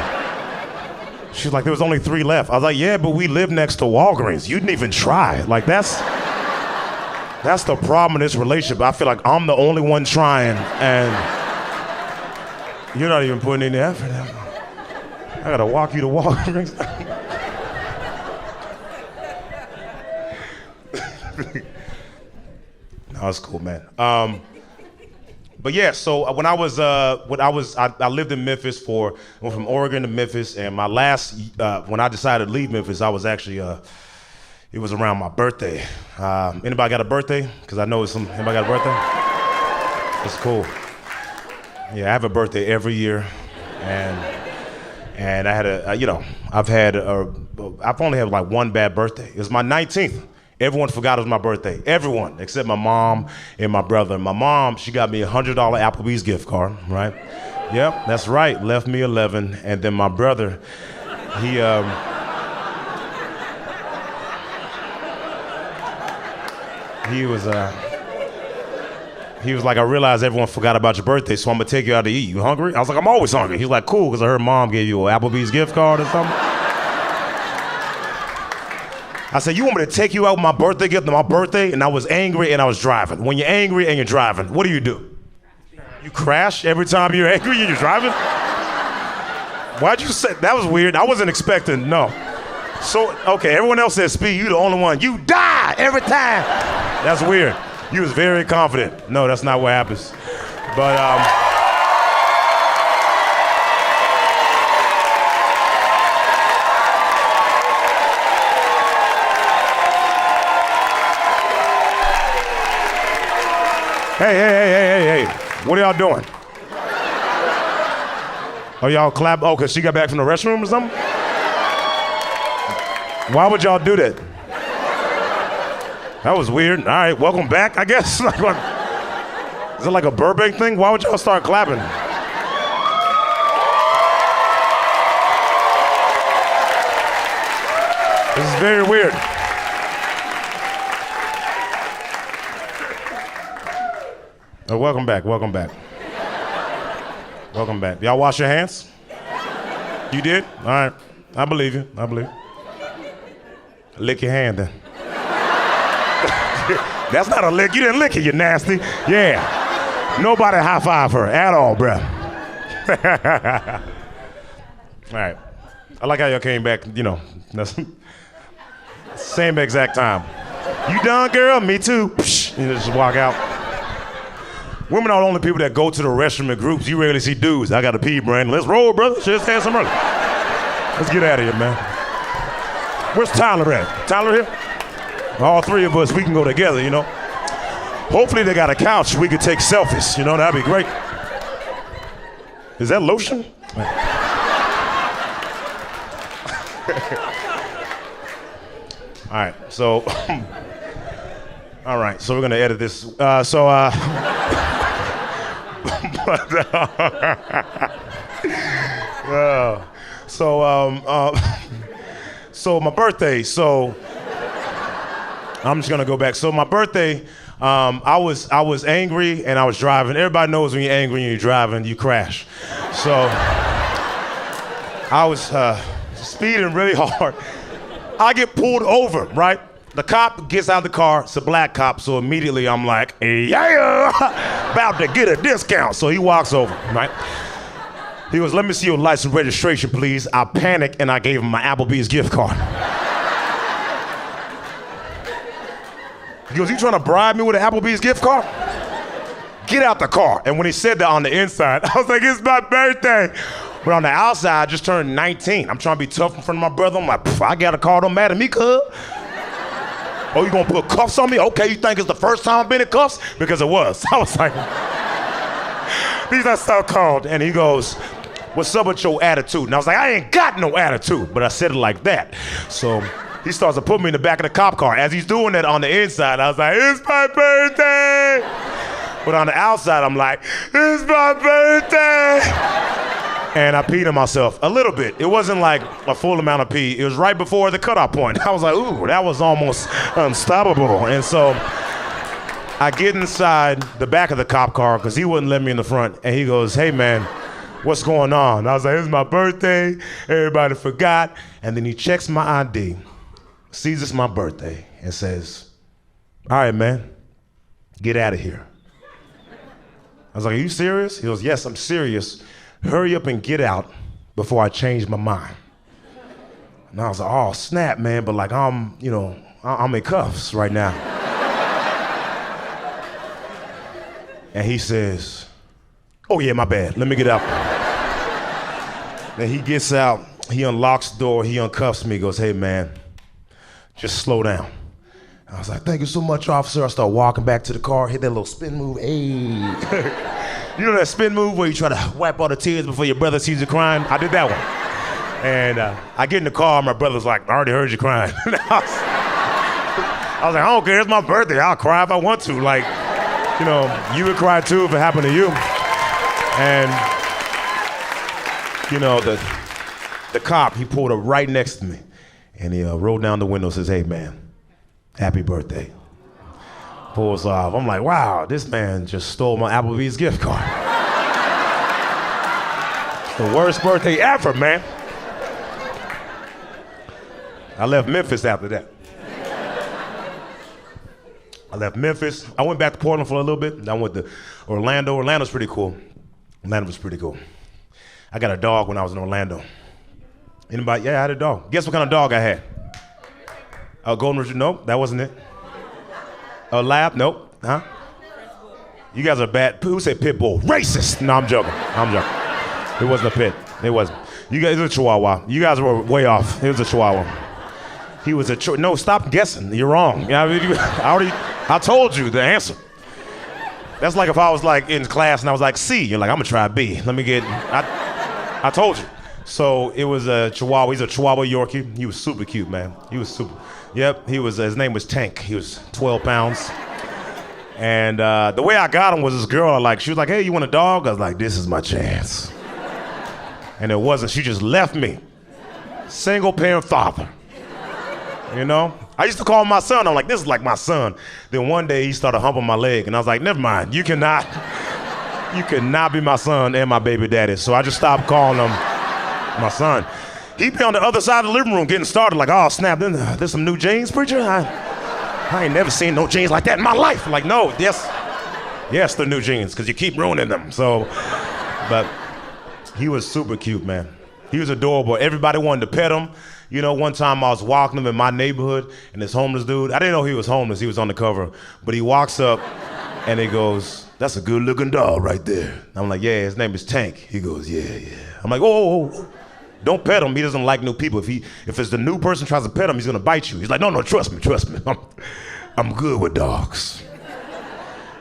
She's like, there was only 3 left. I was like, yeah, but we live next to Walgreens. You didn't even try. Like, that's the problem in this relationship. I feel like I'm the only one trying, and you're not even putting any effort in. I gotta walk you to Walgreens. No, it's cool, man. But yeah, so I lived in Memphis went from Oregon to Memphis, and my last, when I decided to leave Memphis, I was actually, it was around my birthday. Anybody got a birthday? Because I know anybody got a birthday? It's cool. Yeah, I have a birthday every year, and I had I've only had like one bad birthday. It was my 19th. Everyone forgot it was my birthday. Everyone, except my mom and my brother. My mom, she got me a $100 Applebee's gift card, right? Yep, that's right, left me 11. And then my brother, he was like, I realized everyone forgot about your birthday, so I'm gonna take you out to eat. You hungry? I was like, I'm always hungry. He's like, cool, because I heard mom gave you an Applebee's gift card or something. I said, you want me to take you out with my birthday gift on my birthday? And I was angry and I was driving. When you're angry and you're driving, what do? You crash every time you're angry and you're driving? Why'd you say, that was weird. I wasn't expecting, no. So, okay, everyone else says speed, you the only one. You die every time. That's weird. You was very confident. No, that's not what happens. But, Hey. What are y'all doing? Are y'all clap? Oh, because she got back from the restroom or something? Why would y'all do that? That was weird. All right, welcome back, I guess. Is it like a Burbank thing? Why would y'all start clapping? This is very weird. Oh, welcome back. Welcome back. Y'all wash your hands? You did? All right. I believe you. Lick your hand then. That's not a lick. You didn't lick it, you nasty. Yeah. Nobody high five her at all, bruh. All right. I like how y'all came back, same exact time. You done, girl? Me too. Psh, you just walk out. Women are the only people that go to the restroom in groups. You rarely see dudes. I got to pee, Brandon. Let's roll, brother. Just have some early. Let's get out of here, man. Where's Tyler at? Tyler here? All 3 of us, we can go together, Hopefully they got a couch we could take selfies, that'd be great. Is that lotion? All right, so we're gonna edit this. So my birthday, I'm just gonna go back. So my birthday, I was angry and I was driving. Everybody knows when you're angry and you're driving, you crash. So I was speeding really hard. I get pulled over, right? The cop gets out of the car, it's a black cop, so immediately I'm like, yeah, about to get a discount. So he walks over, right? He goes, let me see your license registration, please. I panicked and I gave him my Applebee's gift card. He goes, you trying to bribe me with an Applebee's gift card? Get out the car. And when he said that on the inside, I was like, it's my birthday. But on the outside, I just turned 19. I'm trying to be tough in front of my brother. I'm like, I got a car, don't matter to me, cuz. Oh, you gonna put cuffs on me? Okay, you think it's the first time I've been in cuffs? Because it was. I was like, these are so cold. And he goes, what's up with your attitude? And I was like, I ain't got no attitude, but I said it like that. So he starts to put me in the back of the cop car. As he's doing that on the inside, I was like, it's my birthday. But on the outside, I'm like, it's my birthday. And I peed on myself a little bit. It wasn't like a full amount of pee. It was right before the cutoff point. I was like, ooh, that was almost unstoppable. And so I get inside the back of the cop car because he wouldn't let me in the front. And he goes, hey man, what's going on? I was like, it's my birthday. Everybody forgot. And then he checks my ID, sees it's my birthday, and says, all right, man, get out of here. I was like, are you serious? He goes, yes, I'm serious. Hurry up and get out before I change my mind. And I was like, oh, snap, man, but like I'm in cuffs right now. And he says, oh yeah, my bad, let me get out. Then he gets out, he unlocks the door, he uncuffs me, goes, hey man, just slow down. I was like, thank you so much, officer. I start walking back to the car, hit that little spin move, hey. You know that spin move where you try to wipe all the tears before your brother sees you crying? I did that one. And I get in the car, my brother's like, I already heard you crying. I was like, I don't care, it's my birthday. I'll cry if I want to. Like, you know, you would cry too if it happened to you. And, you know, the cop, he pulled up right next to me. And he rolled down the window and says, hey man, happy birthday. Pulls off. I'm like, wow, this man just stole my Applebee's gift card. It's the worst birthday ever, man. I left Memphis after that. I left Memphis. I went back to Portland for a little bit. I went to Orlando. Orlando's pretty cool. Orlando was pretty cool. I got a dog when I was in Orlando. Anybody? Yeah, I had a dog. Guess what kind of dog I had? A golden retriever? Nope, that wasn't it. A lab? Nope. Huh? You guys are bad. Who said pit bull? Racist. No, I'm joking. It wasn't a pit. It wasn't. You guys, it was a Chihuahua. You guys were way off. It was a Chihuahua. He was a no, stop guessing. You're wrong. I told you the answer. That's like if I was like in class and I was like C. You're like, I'm gonna try B. Let me get. I told you. So it was a Chihuahua. He's a Chihuahua Yorkie. He was super cute, man. He was super. Yep, he was. His name was Tank. He was 12 pounds. And the way I got him was this girl. She was like, "Hey, you want a dog?" I was like, "This is my chance." And it wasn't. She just left me. Single parent father. You know. I used to call him my son. I'm like, "This is like my son." Then one day he started humping my leg, and I was like, "Never mind. You cannot be my son and my baby daddy." So I just stopped calling him my son. He'd be on the other side of the living room getting started like, oh snap, there's some new jeans, preacher? I ain't never seen no jeans like that in my life. Like, no, yes, they're new jeans, because you keep ruining them. So, but he was super cute, man. He was adorable. Everybody wanted to pet him. You know, one time I was walking him in my neighborhood, and this homeless dude, I didn't know he was homeless, he was on the cover, but he walks up and he goes, that's a good looking dog right there. I'm like, yeah, his name is Tank. He goes, yeah. I'm like, oh. Don't pet him. He doesn't like new people. If it's the new person tries to pet him, he's gonna bite you. He's like, no, trust me. I'm good with dogs.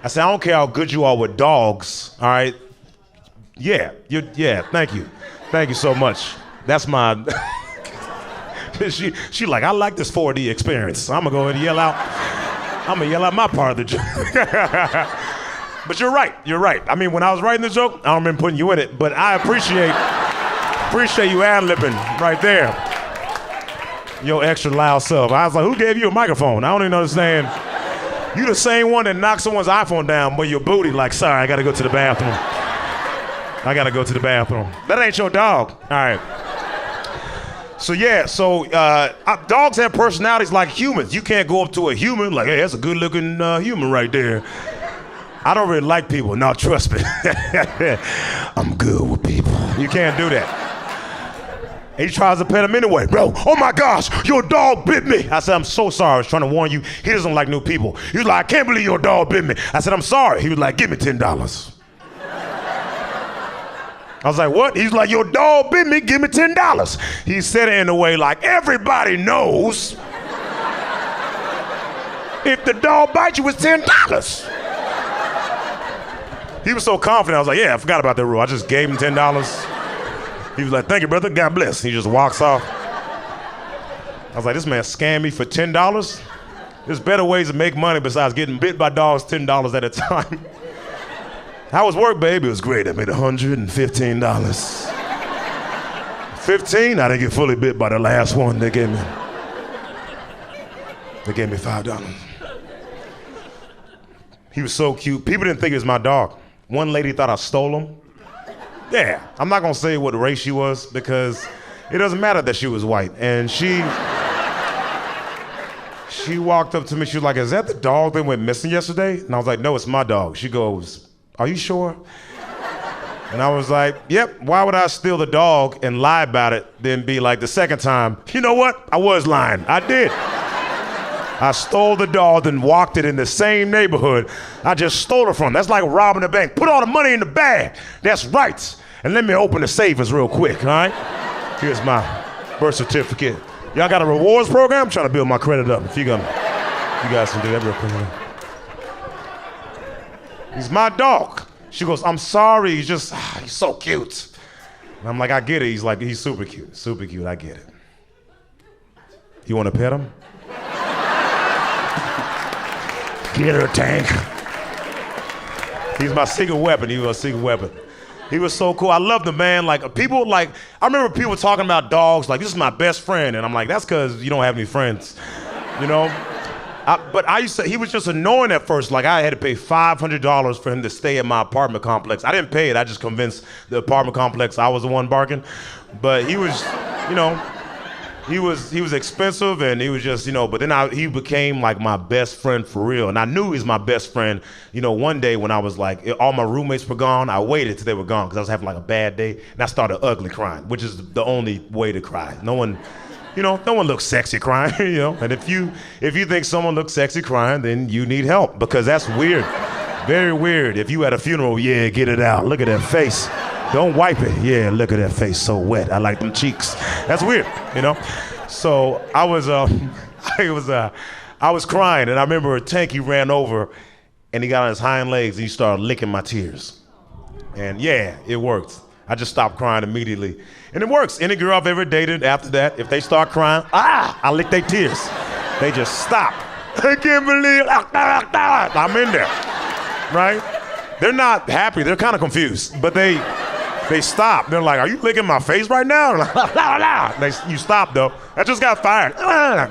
I said, I don't care how good you are with dogs. All right. Yeah. Thank you. Thank you so much. That's my. She like, I like this 4D experience. So I'm gonna go ahead and yell out. I'm gonna yell out my part of the joke. But you're right. I mean, when I was writing the joke, I don't remember putting you in it, but I appreciate you ad-libbing right there. Your extra loud self. I was like, who gave you a microphone? I don't even understand. You the same one that knocked someone's iPhone down with your booty like, sorry, I gotta go to the bathroom. That ain't your dog. All right. So dogs have personalities like humans. You can't go up to a human like, hey, that's a good looking human right there. I don't really like people. No, trust me. I'm good with people. You can't do that. He tries to pet him anyway. Bro, oh my gosh, your dog bit me. I said, I'm so sorry. I was trying to warn you. He doesn't like new people. He was like, I can't believe your dog bit me. I said, I'm sorry. He was like, give me $10. I was like, what? He's like, your dog bit me, give me $10. He said it in a way like, everybody knows If the dog bites you, it's $10. He was so confident. I was like, yeah, I forgot about that rule. I just gave him $10. He was like, thank you, brother. God bless. He just walks off. I was like, this man scammed me for $10? There's better ways to make money besides getting bit by dogs $10 at a time. How was work, baby? It was great. I made $115. 15, I didn't get fully bit by the last one. They gave me $5. He was so cute. People didn't think it was my dog. One lady thought I stole him. Yeah, I'm not gonna say what race she was because it doesn't matter that she was white. And she walked up to me, she was like, is that the dog that went missing yesterday? And I was like, no, it's my dog. She goes, are you sure? And I was like, yep, why would I steal the dog and lie about it, then be like the second time, you know what? I was lying, I did. I stole the dog and walked it in the same neighborhood I just stole it from. That's like robbing a bank. Put all the money in the bag. That's right. And let me open the savings real quick, all right? Here's my birth certificate. Y'all got a rewards program? I'm trying to build my credit up. If you guys can do that real quick. He's my dog. She goes, I'm sorry, he's so cute. And I'm like, I get it. He's like, he's super cute, I get it. You want to pet him? Get her, Tank. He's my secret weapon. He was a secret weapon. He was so cool. I loved the man. Like people, like I remember people talking about dogs. Like this is my best friend, and I'm like, that's because you don't have any friends, you know. But I used to. He was just annoying at first. Like I had to pay $500 for him to stay at my apartment complex. I didn't pay it. I just convinced the apartment complex I was the one barking. But he was, you know. He was expensive and he was just, you know, but then he became like my best friend for real. And I knew he was my best friend, you know, one day when I was like, all my roommates were gone, I waited till they were gone because I was having like a bad day and I started ugly crying, which is the only way to cry. No one looks sexy crying, you know? And if you think someone looks sexy crying, then you need help because that's weird, very weird. If you at a funeral, yeah, get it out. Look at that face. Don't wipe it. Yeah, look at that face, so wet. I like them cheeks. That's weird, you know? So I was crying, and I remember Tanky ran over, and he got on his hind legs, and he started licking my tears. And yeah, it worked. I just stopped crying immediately. And it works. Any girl I've ever dated after that, if they start crying, I lick their tears. They just stop. I can't believe I'm in there, right? They're not happy. They're kind of confused, but they stop. They're like, are you licking my face right now? You stop though. I just got fired.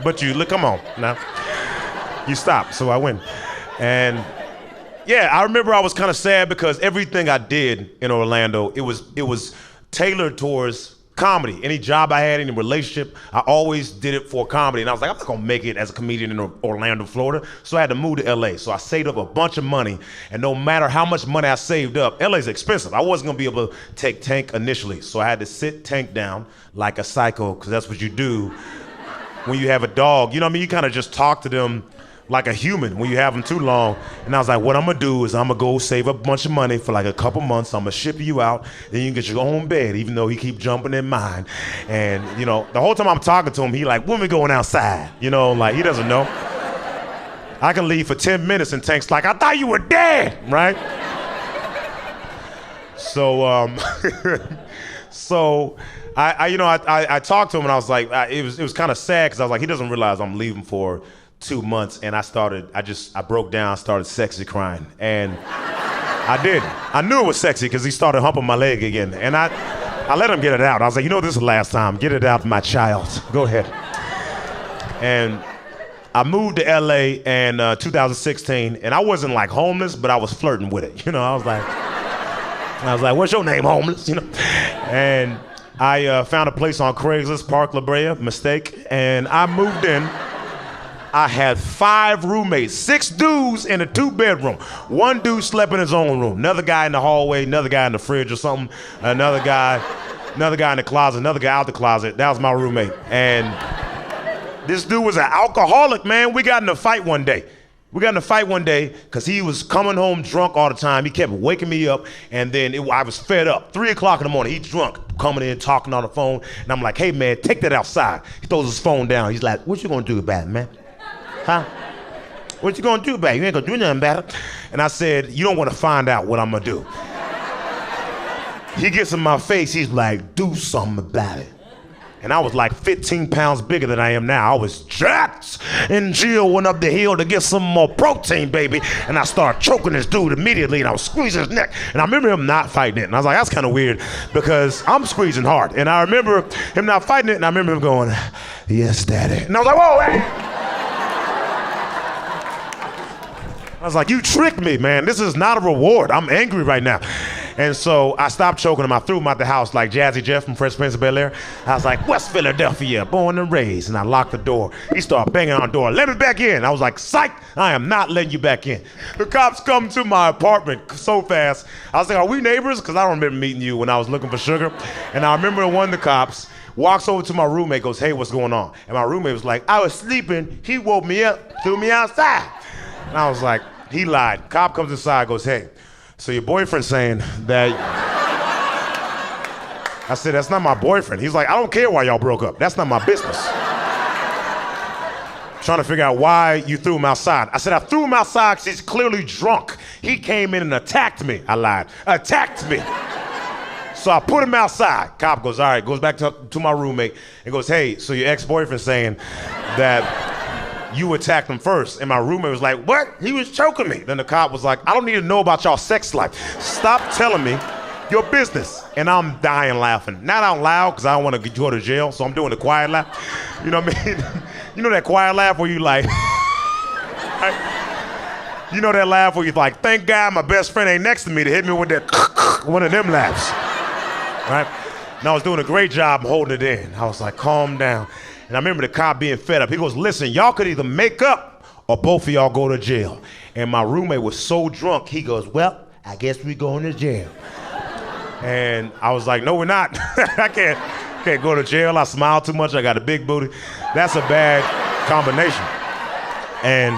But come on now. You stop, so I win. And yeah, I remember I was kind of sad because everything I did in Orlando, it was tailored towards comedy. Any job I had, any relationship, I always did it for comedy. And I was like, I'm not gonna make it as a comedian in Orlando, Florida. So I had to move to LA. So I saved up a bunch of money. And no matter how much money I saved up, LA's expensive. I wasn't gonna be able to take Tank initially. So I had to sit Tank down like a psycho, because that's what you do when you have a dog. You know what I mean? You kind of just talk to them like a human when you have them too long. And I was like, what I'm gonna do is I'm gonna go save up a bunch of money for like a couple months. I'm gonna ship you out, then you can get your own bed, even though he keep jumping in mine. And you know, the whole time I'm talking to him, he like, when we going outside? You know, like he doesn't know. I can leave for 10 minutes and Tank's like, I thought you were dead, right? So, I talked to him and I was like, it was kind of sad because I was like, he doesn't realize I'm leaving for 2 months, and I broke down, started sexy crying, and I did. I knew it was sexy because he started humping my leg again, and I let him get it out. I was like, you know, this is the last time. Get it out, my child. Go ahead. And I moved to LA in 2016, and I wasn't like homeless, but I was flirting with it. You know, I was like, what's your name, homeless? You know, and I found a place on Craigslist, Park La Brea, mistake, and I moved in. I had 5 roommates, 6 dudes in a 2-bedroom. One dude slept in his own room. Another guy in the hallway, another guy in the fridge or something. Another guy in the closet, another guy out the closet. That was my roommate. And this dude was an alcoholic, man. We got in a fight one day because he was coming home drunk all the time. He kept waking me up, and then I was fed up. 3 o'clock in the morning, he's drunk, coming in, talking on the phone. And I'm like, hey, man, take that outside. He throws his phone down. He's like, what you gonna do about it, man? Huh? What you gonna do about it? You ain't gonna do nothing about it. And I said, you don't wanna find out what I'm gonna do. He gets in my face, he's like, do something about it. And I was like 15 pounds bigger than I am now. I was jacked. And Jill went up the hill to get some more protein, baby. And I started choking this dude immediately, and I was squeezing his neck. And I remember him not fighting it. And I was like, that's kind of weird because I'm squeezing hard. And I remember him not fighting it, and I remember him going, yes, daddy. And I was like, whoa, hey. I was like, you tricked me, man. This is not a reward. I'm angry right now. And so I stopped choking him. I threw him out the house like Jazzy Jeff from Fresh Prince of Bel-Air. I was like, West Philadelphia, born and raised. And I locked the door. He started banging on the door. Let me back in. I was like, psych, I am not letting you back in. The cops come to my apartment so fast. I was like, are we neighbors? Because I don't remember meeting you when I was looking for sugar. And I remember one of the cops walks over to my roommate, goes, hey, what's going on? And my roommate was like, I was sleeping. He woke me up, threw me outside. And I was like, he lied. Cop comes inside, goes, hey, so your boyfriend's saying that... I said, that's not my boyfriend. He's like, I don't care why y'all broke up. That's not my business. Trying to figure out why you threw him outside. I said, I threw him outside because he's clearly drunk. He came in and attacked me. I lied. Attacked me. So I put him outside. Cop goes, all right, goes back to my roommate and goes, hey, so your ex-boyfriend's saying that you attacked him first. And my roommate was like, what? He was choking me. Then the cop was like, I don't need to know about y'all sex life. Stop telling me your business. And I'm dying laughing. Not out loud, because I don't want to go to jail, so I'm doing the quiet laugh. You know what I mean? You know that quiet laugh where you like, you know that laugh where you're like, thank God my best friend ain't next to me to hit me with that one of them laughs, right? And I was doing a great job holding it in. I was like, calm down. And I remember the cop being fed up. He goes, listen, y'all could either make up or both of y'all go to jail. And my roommate was so drunk, he goes, well, I guess we going to jail. And I was like, no, we're not. I can't go to jail. I smile too much. I got a big booty. That's a bad combination. And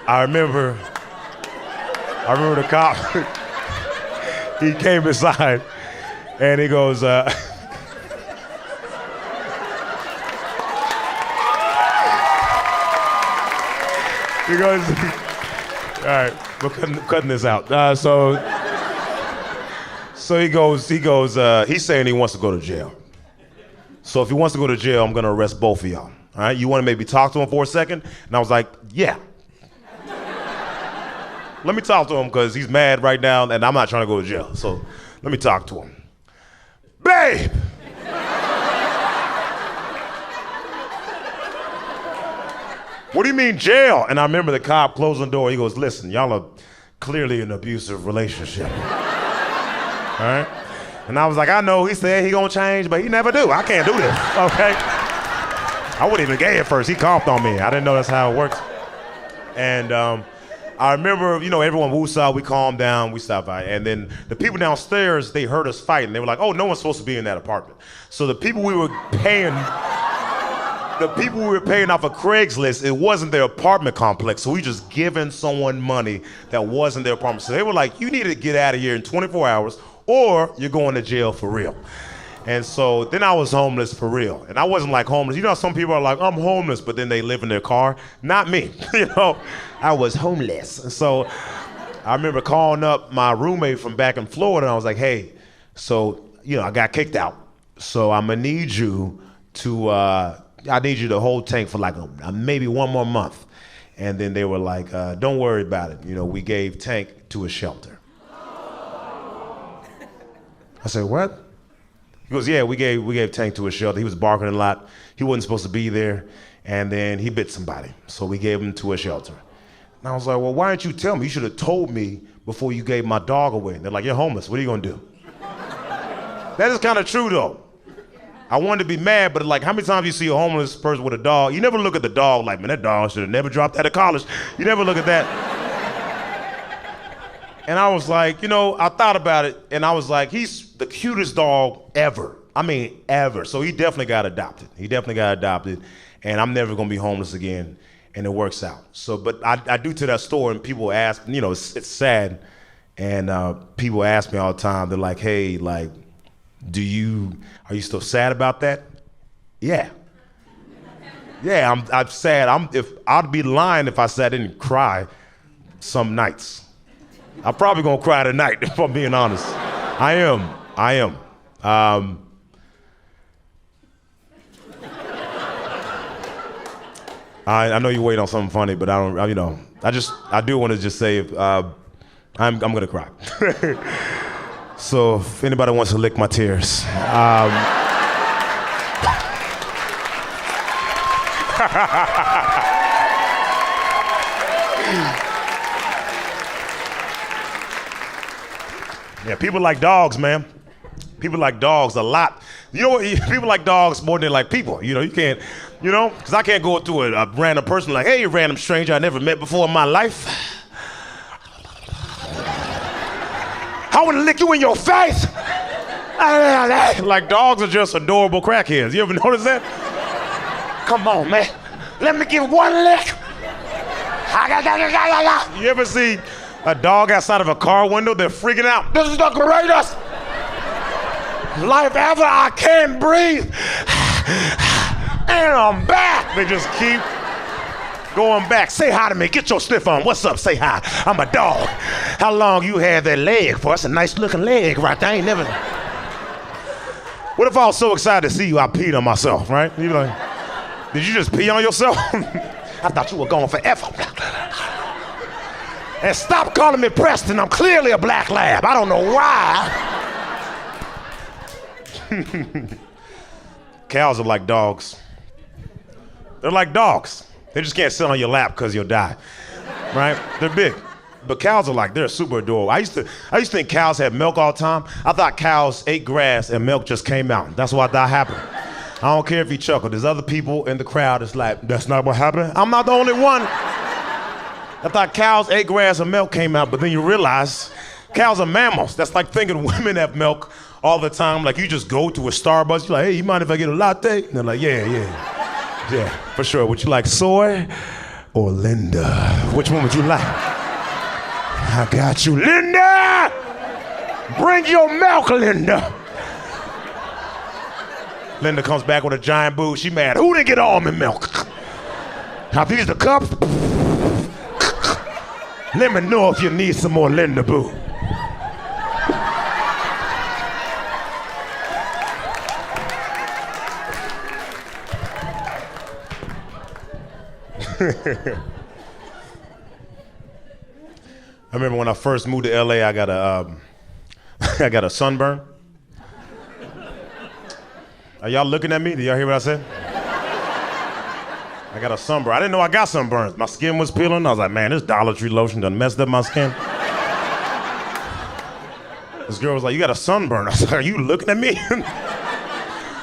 I remember the cop, he came inside and he goes, he goes, all right, we're cutting this out. So he goes, he's saying he wants to go to jail. So if he wants to go to jail, I'm gonna arrest both of y'all. All right, you wanna maybe talk to him for a second? And I was like, yeah. Let me talk to him because he's mad right now and I'm not trying to go to jail. So let me talk to him. Babe! What do you mean jail? And I remember the cop closing the door. He goes, listen, y'all are clearly in an abusive relationship. All right? And I was like, I know he said he gonna change, but he never do. I can't do this, okay? I wasn't even gay at first. He coughed on me. I didn't know that's how it works. And I remember, you know, everyone woosah, we calmed down, we stopped by. And then the people downstairs, they heard us fighting. They were like, oh, no one's supposed to be in that apartment. So the people we were paying off of Craigslist, it wasn't their apartment complex, so we just giving someone money that wasn't their apartment. So they were like, you need to get out of here in 24 hours or you're going to jail for real. And so then I was homeless for real. And I wasn't like homeless. You know, some people are like, I'm homeless, but then they live in their car. Not me, you know, I was homeless. And so I remember calling up my roommate from back in Florida and I was like, hey, so, you know, I got kicked out. So I'm gonna need you to, I need you to hold Tank for like maybe one more month. And then they were like, don't worry about it. You know, we gave Tank to a shelter. I said, what? He goes, yeah, we gave Tank to a shelter. He was barking a lot. He wasn't supposed to be there. And then he bit somebody. So we gave him to a shelter. And I was like, well, why didn't you tell me? You should have told me before you gave my dog away. And they're like, you're homeless. What are you gonna do? That is kind of true though. I wanted to be mad, but like, how many times you see a homeless person with a dog? You never look at the dog like, man, that dog should have never dropped out of college. You never look at that. And I was like, you know, I thought about it, and I was like, he's the cutest dog ever. I mean, ever. So he definitely got adopted. And I'm never gonna be homeless again, and it works out. So, but I do to that store, and people ask, you know, it's sad, and people ask me all the time, they're like, hey, like, are you still sad about that? Yeah. Yeah, I'm sad. I'd be lying if I said I didn't cry some nights. I'm probably gonna cry tonight, if I'm being honest. I am. I know you're waiting on something funny, but I do want to just say, I'm gonna cry. So if anybody wants to lick my tears, yeah, people like dogs, man. People like dogs a lot. You know what? People like dogs more than they like people. You can't, because I can't go to a random person like, hey, random stranger I never met before in my life. I want to lick you in your face. Like dogs are just adorable crackheads. You ever notice that? Come on, man. Let me give one lick. You ever see a dog outside of a car window? They're freaking out. This is the greatest life ever. I can't breathe. And I'm back. They just keep going back. Say hi to me. Get your stiff on. What's up? Say hi. I'm a dog. How long you had that leg for? That's a nice looking leg right there. I ain't never. What if I was so excited to see you, I peed on myself, right? You be like, did you just pee on yourself? I thought you were going forever. And stop calling me Preston. I'm clearly a black lab. I don't know why. Cows are like dogs. They're like dogs. They just can't sit on your lap because you'll die, right? They're big. But cows are they're super adorable. I used to think cows had milk all the time. I thought cows ate grass and milk just came out. That's what I thought happened. I don't care if you chuckle. There's other people in the crowd that's like, that's not what happened. I'm not the only one. I thought cows ate grass and milk came out, but then you realize cows are mammals. That's like thinking women have milk all the time. Like you just go to a Starbucks, you're like, hey, you mind if I get a latte? And they're like, yeah, for sure. Would you like soy or Linda? Which one would you like? I got you, Linda! Bring your milk, Linda! Linda comes back with a giant booth. She mad. Who didn't get almond milk? Are these the cups? Let me know if you need some more Linda Boo. I remember when I first moved to LA, I got a sunburn. Are y'all looking at me? Did y'all hear what I said? I got a sunburn. I didn't know I got sunburns. My skin was peeling. I was like, man, this Dollar Tree lotion done messed up my skin. This girl was like, you got a sunburn. I was like, are you looking at me?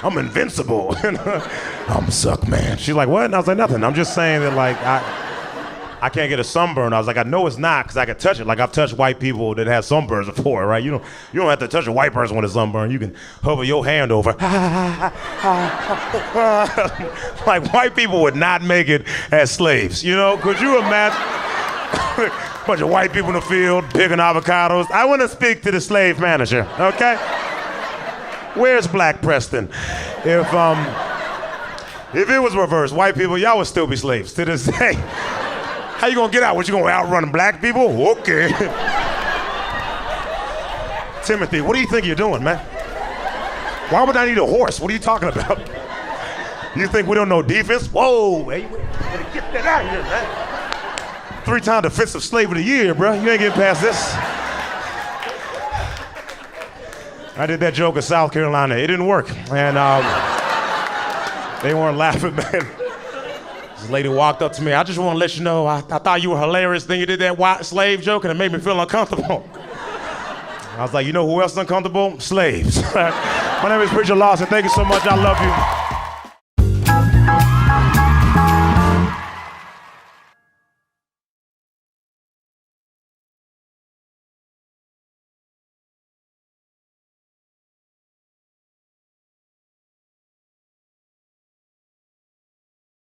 I'm invincible. I'm suck, man. She's like, what? And I was like, nothing. I'm just saying that I can't get a sunburn. I was like, I know it's not because I can touch it. Like I've touched white people that have sunburns before, right? You don't have to touch a white person with a sunburn. You can hover your hand over. Like white people would not make it as slaves. Could you imagine? Bunch of white people in the field picking avocados. I want to speak to the slave manager, okay? Where's Black Preston? If it was reversed, white people, y'all would still be slaves to this day. How you gonna get out? What, you gonna outrun black people? Okay. Timothy, what do you think you're doing, man? Why would I need a horse? What are you talking about? You think we don't know defense? Whoa, hey, better get that out of here, man. 3-time defensive slave of the year, bro. You ain't getting past this. I did that joke in South Carolina. It didn't work, and they weren't laughing, man. This lady walked up to me. I just want to let you know, I thought you were hilarious. Then you did that white slave joke, and it made me feel uncomfortable. I was like, you know who else is uncomfortable? Slaves. My name is Preacher Lawson. Thank you so much. I love you.